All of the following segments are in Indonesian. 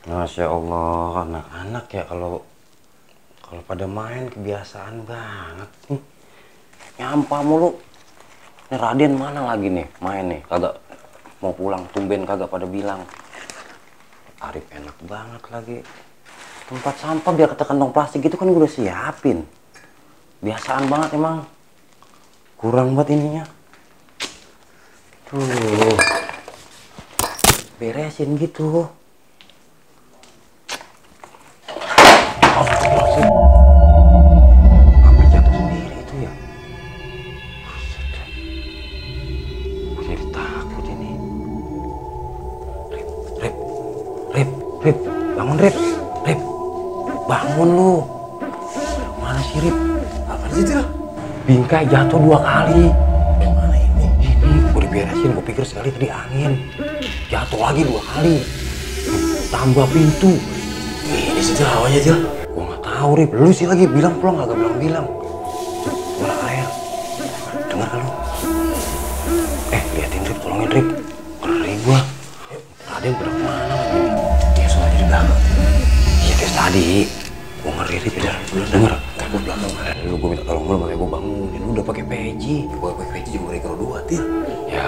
Masya Allah, anak-anak ya kalau pada main kebiasaan banget nih. Nyampah mulu. Ini Raden mana lagi nih main nih? Kagak mau pulang, tumben kagak pada bilang. Arif enak banget lagi. Tempat sampah biar kata kantong plastik itu kan gue udah siapin. Biasaan banget emang. Kurang buat ininya. Tuh. Beresin gitu. Sampai jatuh sendiri itu ya. Jadi takut ini. Rip, bangun Rip, bangun lu. Mana sih Rip? Apa sih itu? Bingkai jatuh 2 kali. Yang mana ini? Ini gue diberesin, gue pikir sekali tadi angin. Jatuh lagi 2 kali. Tambah pintu. Ini sih awalnya Jil. Gue nggak tahu Rip, lu sih lagi bilang pulang agak bilang. Mana air? Dengar kan lu? Liatin Rip, tolongin Rip. Ngeri gua. Raden pada kemana lagi nih? Ya soalnya di belakang. Iya kayak tadi. Gua ngeri Rip. Belum Denger. Ntar gue belakang. Lu gua minta tolong lu makanya gua bangunin. Lu udah pakai peci. Gue pakai peci juga mereka berdua Til. Ya,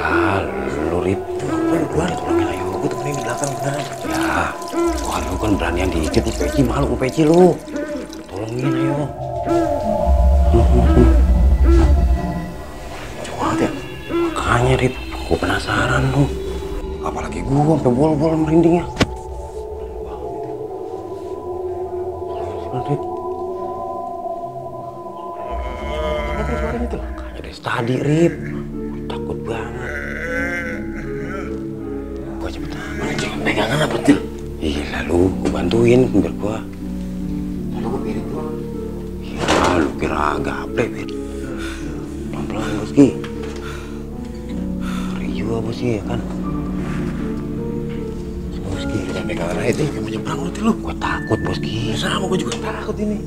lu Rip. Lu keluar. Tolongin ayo. Gue temenin di belakang beneran. Ya, wah lu kan beranian dikit nih peci, malu gua peci lu. Tolongin ayo. Coba banget ya. Makanya Rip, gua penasaran lu. Apalagi gua sampai bol-bol merindingnya. Rip. Apa suaranya itu? Makanya dari tadi Rip. Takut banget. Gua cepetan. Jangan pegangan apa Til? Iya lu, gua bantuin biar gua. Lalu gue piring tuh. Ya lu kira gaple Bet. Pelan-pelan Boski. Ngeri juga Boski ya kan. Boski. Jangan pegangan aja Til. Kayak mau nyebrang lu Til lu. Gua takut Boski. Sama gue juga takut ini.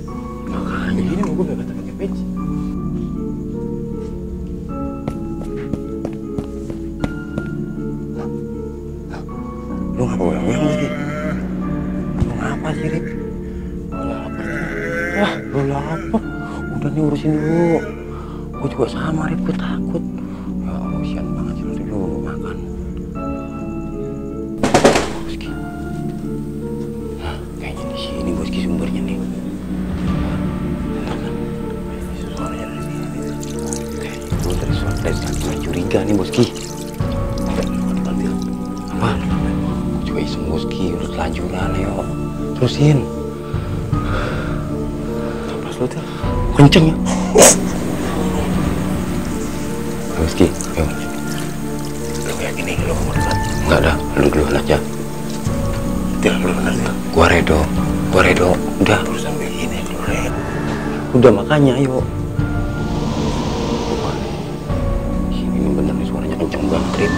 Makanya Ini mau gue gak pakai peci. lu ngapa goyang-goyang Boski? Lu ngapa sih Rip? Lapar. Wah, lu lapar. Udah nih urusin dulu. Gua juga sama Rip, gua takut. Ya Allah, sian banget sih lu Rip, lu makan. Boski. Nah, kayaknya di sini Boski sumbernya nih. Suaranya dari sini. Gue dari tadi curiga nih Boski. Apa? Gue juga iseng Boski, udah telanjuran yuk. Terusin. Pas lu Til. Kenceng ya. Boski, yuk. Lu yakin nih lu mau dekat? Enggak ada, lu duluan aja. Til, lu bener Til. Gua redo. Udah, Terus sampai gini lu Red. udah makanya ayo. Ini bener nih suaranya kenceng banget Rip.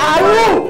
Aduh,